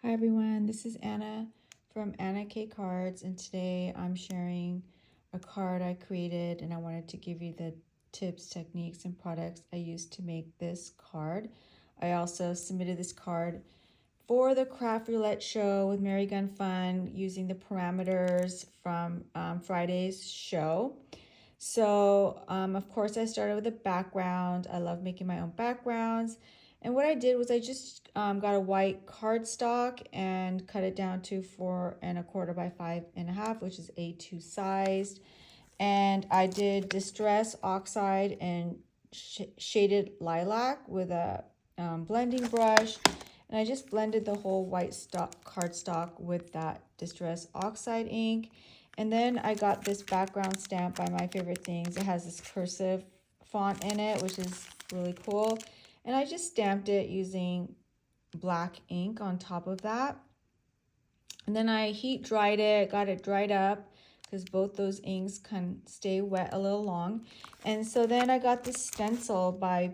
Hi everyone, this is Anna from Anna K Cards, and today I'm sharing a card I created, and I wanted to give you the tips, techniques, and products I used to make this card. I also submitted this card for the Craft Roulette show with Mary Gun Fun using the parameters from Friday's show. So, of course, I started with a background. I love making my own backgrounds. And what I did was I just got a white cardstock and cut it down to 4¼ by 5½, which is A2 sized. And I did Distress Oxide and Shaded Lilac with a blending brush. And I just blended the whole white cardstock with that Distress Oxide ink. And then I got this background stamp by My Favorite Things. It has this cursive font in it, which is really cool. And I just stamped it using black ink on top of that. And then I heat dried it, got it dried up, because both those inks can stay wet a little long. And so then I got this stencil by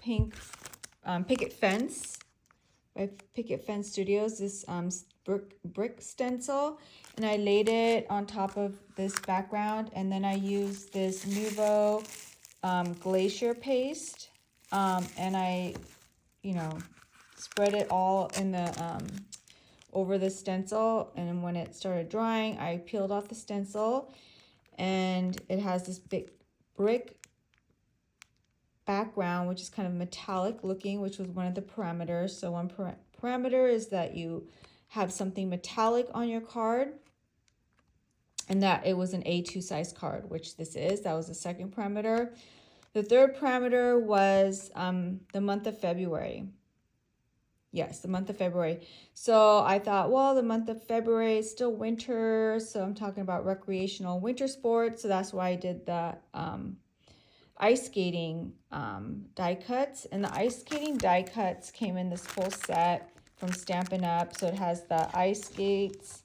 Picket Fence, by Picket Fence Studios, this brick stencil, and I laid it on top of this background, and then I used this Nuvo glacier paste, and I, spread it all in the over the stencil, and when it started drying, I peeled off the stencil, and it has this big brick background, which is kind of metallic looking, which was one of the parameters. So one parameter is that you have something metallic on your card, and that it was an A2 size card, which this is. That was the second parameter. The third parameter was the month of February. Yes, the month of February. So I thought, well, the month of February is still winter, so I'm talking about recreational winter sports. So that's why I did the ice skating die cuts. And the ice skating die cuts came in this whole set from Stampin' Up. So it has the ice skates,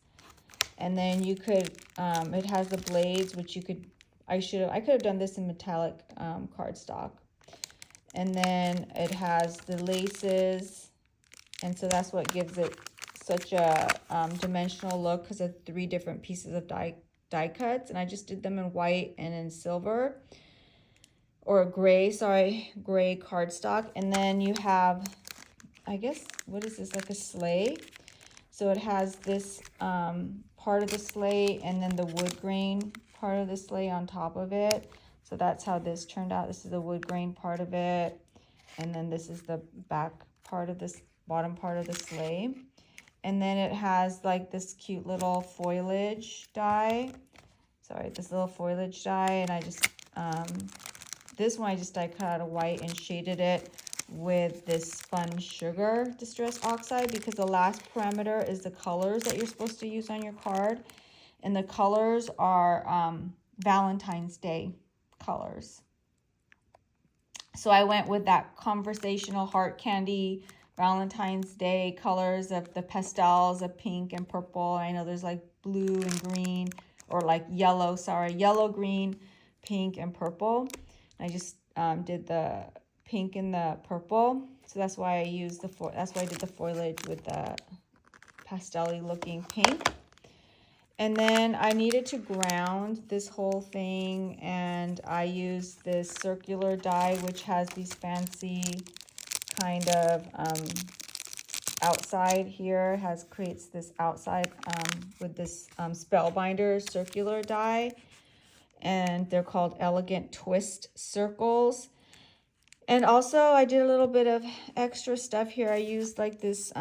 and then you could, it has the blades, which you could, I could have done this in metallic cardstock. And then it has the laces. And so that's what gives it such a dimensional look, because of 3 different pieces of die cuts. And I just did them in white and in silver, or gray cardstock. And then you have, I guess, what is this, like a sleigh? So it has this part of the sleigh, and then the wood grain part of the sleigh on top of it. So that's how this turned out. This is the wood grain part of it, and then this is the back part of this bottom part of the sleigh. And then it has like this cute little foliage die. This little foliage die, and I just this one I just die cut out of white and shaded it with this Spun Sugar Distress Oxide, because the last parameter is the colors that you're supposed to use on your card, and the colors are Valentine's Day colors. So I went with that conversational heart candy Valentine's Day colors of the pastels of pink and purple. I know there's like blue and green, or like yellow, green, pink, and purple. I just did the pink and the purple. So that's why I used that's why I did the foliage with the pastel-y looking pink. And then I needed to ground this whole thing, and I used this circular die, which has these fancy kind of outside here, creates this outside with this Spellbinder circular die, and they're called Elegant Twist Circles. And also I did a little bit of extra stuff here. I used like this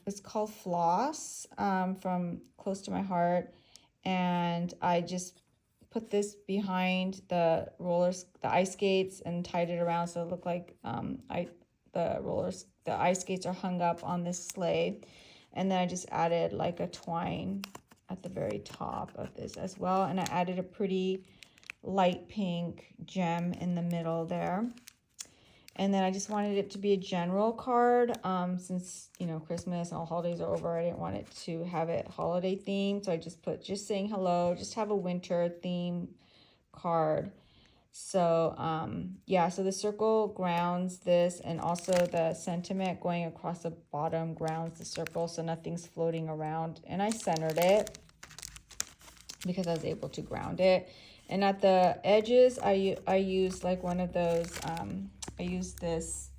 it's called Floss from Close to My Heart, and I just put this behind the ice skates, and tied it around so it looked like the ice skates are hung up on this sleigh. And then I just added like a twine at the very top of this as well, and I added a pretty light pink gem in the middle there. And then I just wanted it to be a general card, since, Christmas and all holidays are over. I didn't want it to have it holiday themed. So I just put just saying hello, just have a winter theme card. So yeah, so the circle grounds this, and also the sentiment going across the bottom grounds the circle, so nothing's floating around. And I centered it because I was able to ground it. And at the edges, I used like one of those, I used this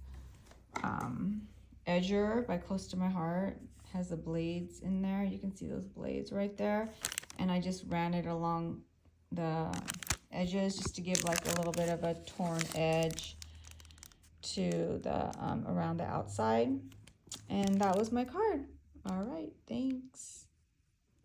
edger by Close to My Heart. It has the blades in there. You can see those blades right there. And I just ran it along the edges just to give like a little bit of a torn edge to the around the outside. And that was my card. All right, thanks.